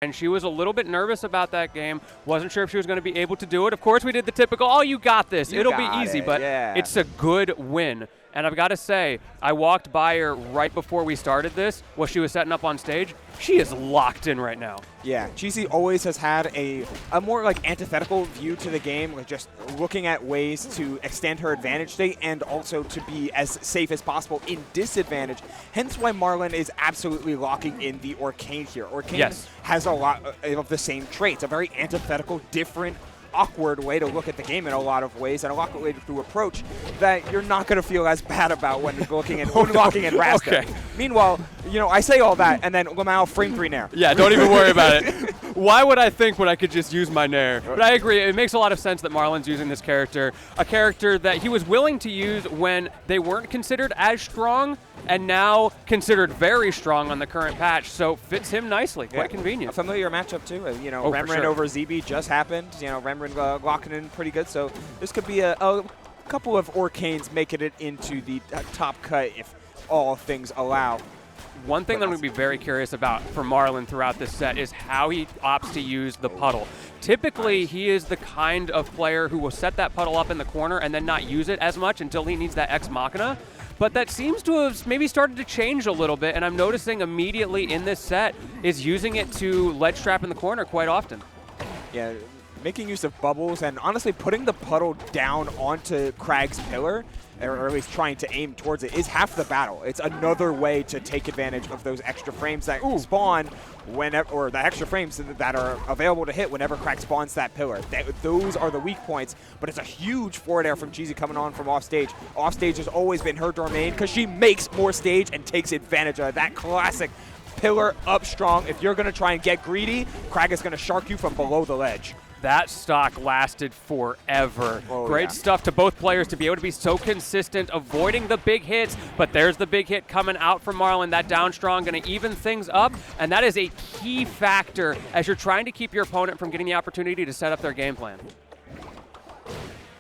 And she was a little bit nervous about that game. Wasn't sure if she was going to be able to do it. Of course, we did the typical, oh, you got this. It'll be easy, but it's a good win. And I've got to say, I walked by her right before we started this while she was setting up on stage. She is locked in right now. Yeah, Cheesy always has had a more like antithetical view to the game, like just looking at ways to extend her advantage state and also to be as safe as possible in disadvantage. Hence why Marlon is absolutely locking in the Orcane here. Orcane has a lot of the same traits, a very antithetical, different, awkward way to look at the game in a lot of ways, and a lot of way to approach that you're not going to feel as bad about when looking at locking in Rasta. Okay. Meanwhile, you know, I say all that, and then Lamau frame 3 nair. Yeah, don't even worry about it. Why would I think when I could just use my nair? But I agree, it makes a lot of sense that Marlon's using this character, a character that he was willing to use when they weren't considered as strong, and now considered very strong on the current patch, so fits him nicely, quite convenient. A familiar matchup too, you know, Remrin over ZB just happened, you know, Remrin locking in pretty good, so this could be a couple of Orcanes making it into the top cut if all things allow. One thing that I'm going to be very curious about for Marlon throughout this set is how he opts to use the puddle. Typically, he is the kind of player who will set that puddle up in the corner and then not use it as much until he needs that Ex Machina. But that seems to have maybe started to change a little bit, and I'm noticing immediately in this set is using it to ledge trap in the corner quite often. Yeah, making use of bubbles and honestly putting the puddle down onto Kragg's pillar, or at least trying to aim towards it, is half the battle. It's another way to take advantage of those extra frames that spawn whenever, or the extra frames that are available to hit whenever Kragg spawns that pillar. Those are the weak points, but it's a huge forward air from Cheesy coming on from offstage. Offstage has always been her domain because she makes more stage and takes advantage of that classic pillar up strong. If you're going to try and get greedy, Kragg is going to shark you from below the ledge. That stock lasted forever. Great stuff to both players to be able to be so consistent, avoiding the big hits, but there's the big hit coming out from Marlon. That down strong going to even things up, and that is a key factor as you're trying to keep your opponent from getting the opportunity to set up their game plan.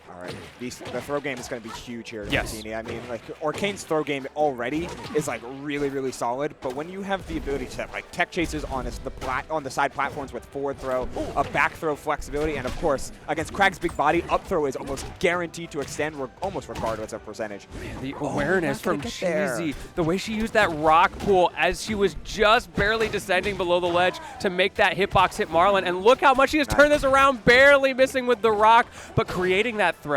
All right, the throw game is going to be huge here. Yes. I mean, like, Orcane's throw game already is like really, really solid, but when you have the ability to have like tech chases on the side platforms with forward throw, a back throw flexibility, and of course against Kragg's big body, up throw is almost guaranteed to extend almost regardless of percentage. Man, the awareness from Cheesy, the way she used that rock pool as she was just barely descending below the ledge to make that hitbox hit Marlon, and look how much she has turned this around, barely missing with the rock, but creating that threat.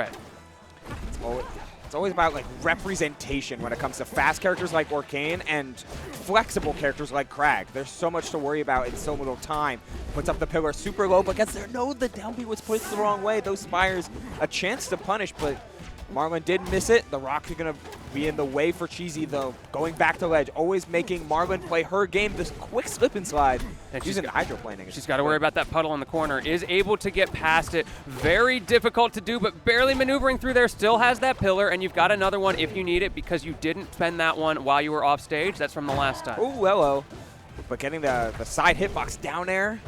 It's always about like representation when it comes to fast characters like Orcane and flexible characters like Kragg. There's so much to worry about in so little time. Puts up the pillar super low, but gets there. No, the downbeat was pushed the wrong way. Those Spires a chance to punish, but Marlon did miss it. The rock is going to be in the way for Cheesy, though. Going back to ledge, always making Marlon play her game. This quick slip and slide. And she's hydroplaning. She's got to worry about that puddle in the corner. Is able to get past it. Very difficult to do, but barely maneuvering through there. Still has that pillar, and you've got another one if you need it because you didn't spend that one while you were off stage. That's from the last time. Oh, hello. But getting the side hitbox down there.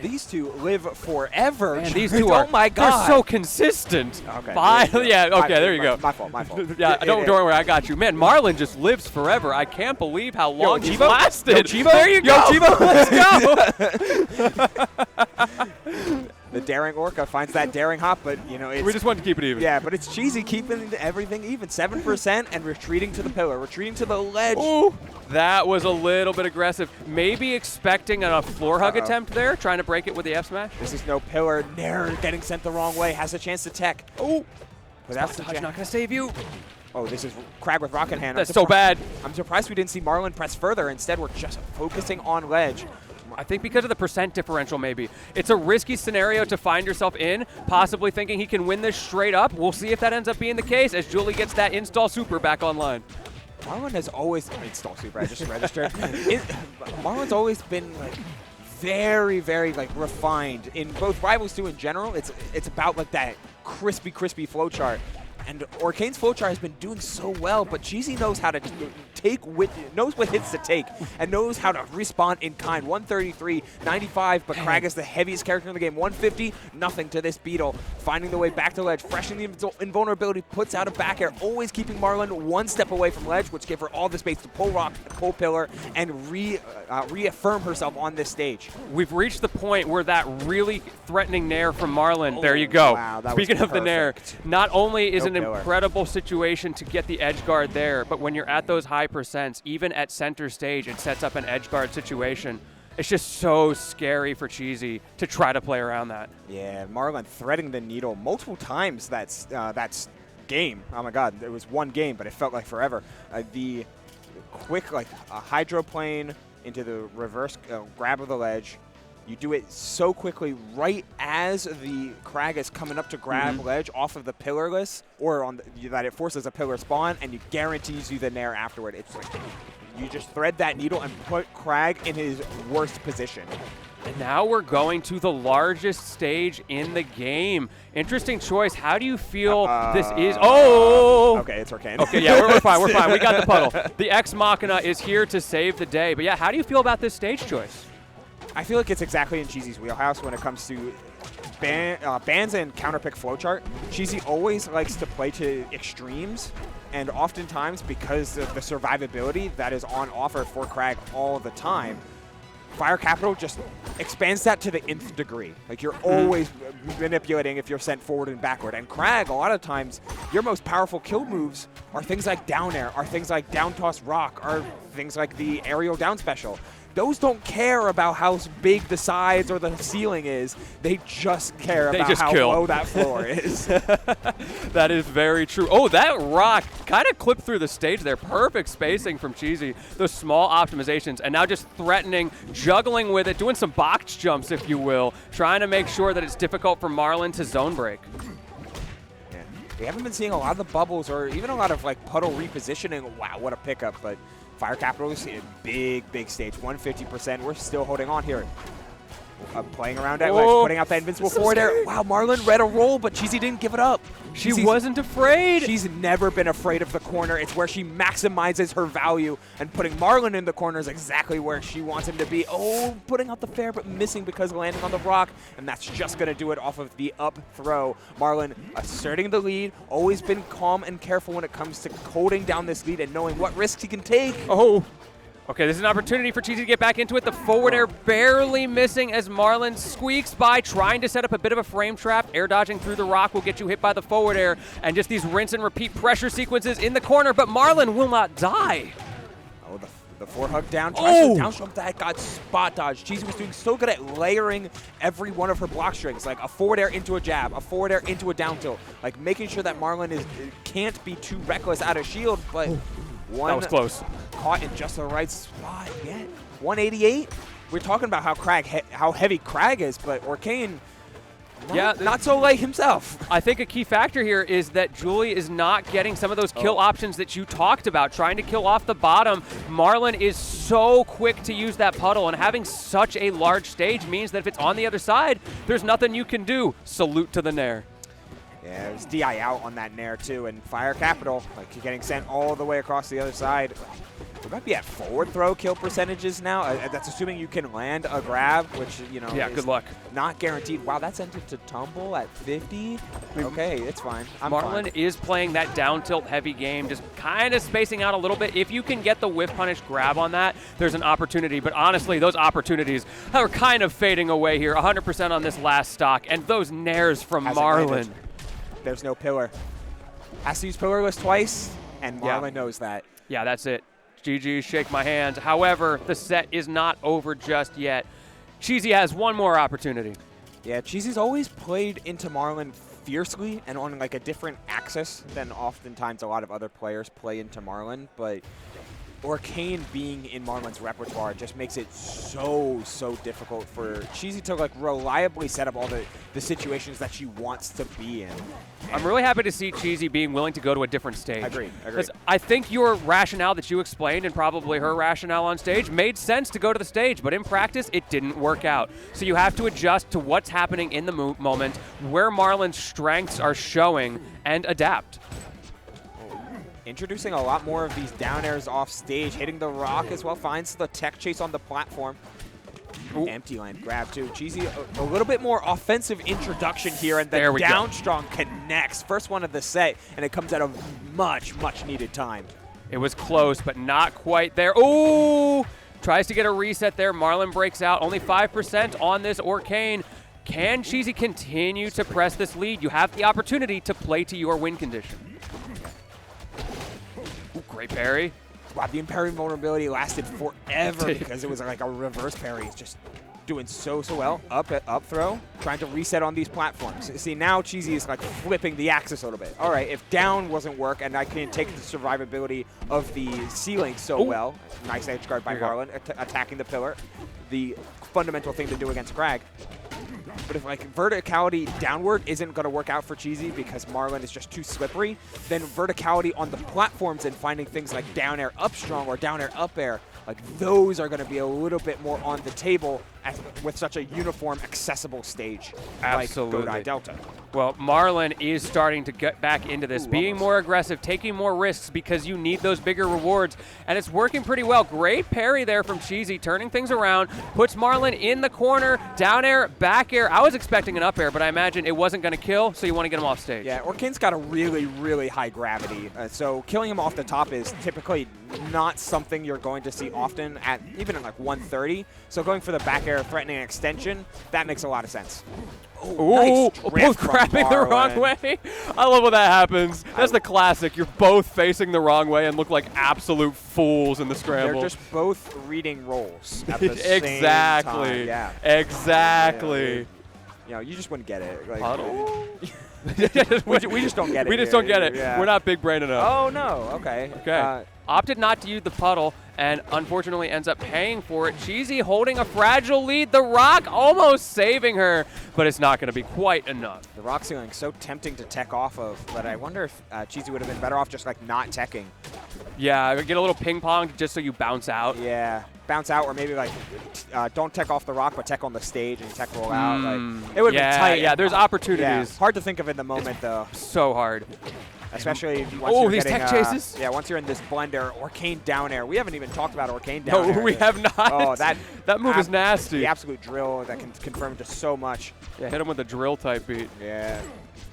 These two live forever. Man, these two are, oh my God. They're so consistent. Okay. There you go. My fault. Yeah, don't worry, I got you. Man, Marlon just lives forever. I can't believe how long he's lasted. Yo, Chivo? There you go. Chivo, let's go. The daring Orca finds that daring hop, but you know we just want to keep it even. Yeah, but it's Cheesy keeping everything even. 7% and retreating to the pillar, retreating to the ledge. Ooh, that was a little bit aggressive. Maybe expecting a floor hug attempt there, trying to break it with the F smash. This is no pillar. Nair getting sent the wrong way. Has a chance to tech. Oh, but that's not going to save you. Oh, this is Kragg with rocket hand. That's so bad. I'm surprised we didn't see Marlon press further. Instead, we're just focusing on ledge. I think because of the percent differential, maybe. It's a risky scenario to find yourself in, possibly thinking he can win this straight up. We'll see if that ends up being the case as Julie gets that install super back online. Marlon has always install super. I just registered. Marlon's always been like very, very like refined in both Rivals 2 in general. It's about like that crispy flowchart. And Orcane's flowchart has been doing so well, but Cheesy knows how to knows what hits to take, and knows how to respond in kind. 133, 95, but Kragg is the heaviest character in the game. 150, nothing to this Beetle. Finding the way back to ledge, freshening the invulnerability, puts out a back air, always keeping Marlon one step away from ledge, which gave her all the space to pull rock, pull pillar, and reaffirm herself on this stage. We've reached the point where that really threatening nair from Marlon, there you go. Wow, that Speaking was of the nair, not only is No an pillar. incredible situation to get the edge guard there, but when you're at those high percents, even at center stage, it sets up an edge guard situation. It's just so scary for Cheesy to try to play around that. Yeah, Marlon threading the needle multiple times that's game. Oh my god, it was one game, but it felt like forever. The quick, like, hydroplane into the reverse grab of the ledge. You do it so quickly right as the Kragg is coming up to grab ledge off of the pillarless, or on that it forces a pillar spawn, and it guarantees you the nair afterward. It's like you just thread that needle and put Kragg in his worst position. And now we're going to the largest stage in the game. Interesting choice. How do you feel this is? Oh! Okay, it's Orcane. Okay, yeah, we're fine. We're fine. We got the puddle. The Ex Machina is here to save the day. But yeah, how do you feel about this stage choice? I feel like it's exactly in Cheesy's wheelhouse when it comes to bans and counterpick flowchart. Cheesy always likes to play to extremes, and oftentimes because of the survivability that is on offer for Kragg all the time, Fire Capital just expands that to the nth degree. Like, you're always manipulating if you're sent forward and backward. And Kragg, a lot of times, your most powerful kill moves are things like down air, are things like down toss rock, are things like the aerial down special. Those don't care about how big the sides or the ceiling is. They just care about how low that floor is. That is very true. Oh, that rock kind of clipped through the stage there. Perfect spacing from Cheesy. Those small optimizations. And now just threatening, juggling with it, doing some box jumps, if you will, trying to make sure that it's difficult for Marlon to zone break. Yeah. We haven't been seeing a lot of the bubbles or even a lot of, like, puddle repositioning. Wow, what a pickup. But Fire Capital is a big stage, 150%. We're still holding on here. Playing around at ledge, putting out that invincible forward air. Wow, Marlon read a roll, but Cheesy didn't give it up. She wasn't afraid. She's never been afraid of the corner. It's where she maximizes her value, and putting Marlon in the corner is exactly where she wants him to be. Oh, putting out the fair, but missing because of landing on the rock, and that's just going to do it off of the up throw. Marlon asserting the lead, always been calm and careful when it comes to holding down this lead and knowing what risks he can take. Oh. Okay, this is an opportunity for Cheesy to get back into it. The forward air barely missing as Marlon squeaks by, trying to set up a bit of a frame trap. Air dodging through the rock will get you hit by the forward air, and just these rinse and repeat pressure sequences in the corner, but Marlon will not die. Oh, the forehug down, tries to down stroke that got spot dodged. Cheesy was doing so good at layering every one of her block strings, like a forward air into a jab, a forward air into a down tilt, like making sure that Marlon can't be too reckless out of shield, but that was close. Caught in just the right spot. Yeah, 188. We're talking about how heavy Kragg is, but Orcane, not so light himself. I think a key factor here is that Julie is not getting some of those kill options that you talked about, trying to kill off the bottom. Marlon is so quick to use that puddle, and having such a large stage means that if it's on the other side, there's nothing you can do. Salute to the nair. Yeah, it was DI out on that nair too, and Fire Capital, like, getting sent all the way across the other side. We might be at forward throw kill percentages now. That's assuming you can land a grab, which, you know, yeah, good luck. Not guaranteed. Wow, that sent it to tumble at 50. Okay, it's fine. Marlon is playing that down tilt heavy game, just kind of spacing out a little bit. If you can get the whiff punish grab on that, there's an opportunity. But honestly, those opportunities are kind of fading away here. 100% on this last stock, and those nairs from Marlon. There's no pillar. Has to use pillarless twice, and Marlon knows that. Yeah, that's it. GG, shake my hands. However, the set is not over just yet. Cheesy has one more opportunity. Yeah, Cheesy's always played into Marlon fiercely and on, like, a different axis than oftentimes a lot of other players play into Marlon, but Orcane being in Marlon's repertoire just makes it so difficult for Cheesy to, like, reliably set up all the situations that she wants to be in. I'm really happy to see Cheesy being willing to go to a different stage. Agreed. I think your rationale that you explained, and probably her rationale on stage, made sense to go to the stage, but in practice, it didn't work out. So you have to adjust to what's happening in the moment, where Marlon's strengths are showing, and adapt. introducing a lot more of these down airs off stage, hitting the rock as well, finds the tech chase on the platform. Ooh. Empty line grab too. Cheesy, a little bit more offensive introduction here, and then down strong connects. First one of the set, and it comes at a much, much needed time. It was close, but not quite there. Ooh! Tries to get a reset there. Marlon breaks out. Only 5% on this Orcane. Can Cheesy continue to press this lead? You have the opportunity to play to your win condition. Ooh, great parry. Wow, the parry vulnerability lasted forever because it was like a reverse parry. It's just doing so well. Up throw, trying to reset on these platforms. See, now Cheesy is like flipping the axis a little bit. All right, if down wasn't work and I can take the survivability of the ceiling so well. Nice edge guard by Marlon, attacking the pillar. The fundamental thing to do against Kragg. But if like verticality downward isn't going to work out for Cheesy because Marlon is just too slippery, then verticality on the platforms and finding things like down air up strong or down air up air, like those are going to be a little bit more on the table with such a uniform, accessible stage like GOML Delta. Well, Marlon is starting to get back into this, being more aggressive, taking more risks because you need those bigger rewards, and it's working pretty well. Great parry there from Cheesy, turning things around, puts Marlon in the corner, down air, back air. I was expecting an up air, but I imagine it wasn't going to kill, so you want to get him off stage. Yeah, Orcane's got a really, really high gravity, so killing him off the top is typically not something you're going to see often at even at like 130. So going for the back air, threatening extension, that makes a lot of sense. Ooh, nice both grabbing the wrong way. I love when that happens. That's the classic. You're both facing the wrong way and look like absolute fools in the scramble. They're just both reading rolls at the same time. Yeah. Exactly. You know, you just wouldn't get it. Like, we just don't get it. We just don't get it. Yeah. We're not big brain enough. Oh, no. Okay. Okay. Opted not to use the puddle and unfortunately ends up paying for it. Cheesy holding a fragile lead. The rock almost saving her, but it's not going to be quite enough. The rock ceiling so tempting to tech off of, but I wonder if Cheesy would have been better off just like not teching. Yeah, get a little ping pong just so you bounce out. Yeah, bounce out, or maybe like don't tech off the rock, but tech on the stage and tech roll out. Like it would have been tight. Yeah, there's opportunities. Yeah, hard to think of in the moment though. So hard. Especially once you're these getting, tech chases? Yeah, once you're in this blender, Orcane down air. We haven't even talked about Orcane down air. No, we have not. Oh, that move is nasty. The absolute drill that can confirm just so much. Yeah, hit him with a drill type beat. Yeah.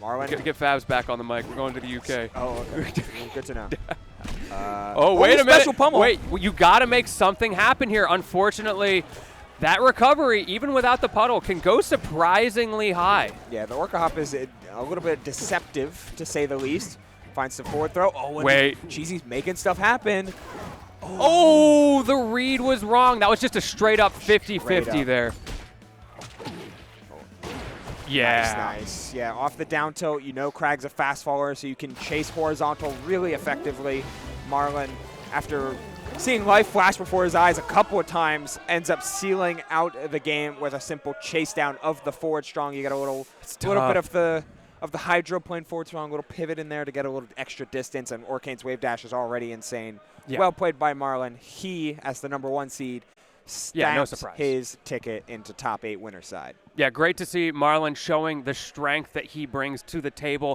Marlon. Get Fabs back on the mic. We're going to the UK. Oh, okay. Good to know. Wait a minute. Special pummel. Wait, you got to make something happen here. Unfortunately, that recovery, even without the puddle, can go surprisingly high. Yeah, the Orca Hop is a little bit deceptive, to say the least. Finds the forward throw. Oh, wait. Cheesy's making stuff happen. Oh, the read was wrong. That was just a straight up 50-50 there. Yeah. Nice. Yeah, off the down tilt, you know Kragg's a fast follower, so you can chase horizontal really effectively. Marlon, after seeing life flash before his eyes a couple of times, ends up sealing out the game with a simple chase down of the forward strong. You get a little bit of the hydroplane forward strong, a little pivot in there to get a little extra distance, and Orcane's wave dash is already insane. Yeah. Well played by Marlon. He, as the #1 seed, stamped his ticket into top 8 winner side. Yeah, great to see Marlon showing the strength that he brings to the table.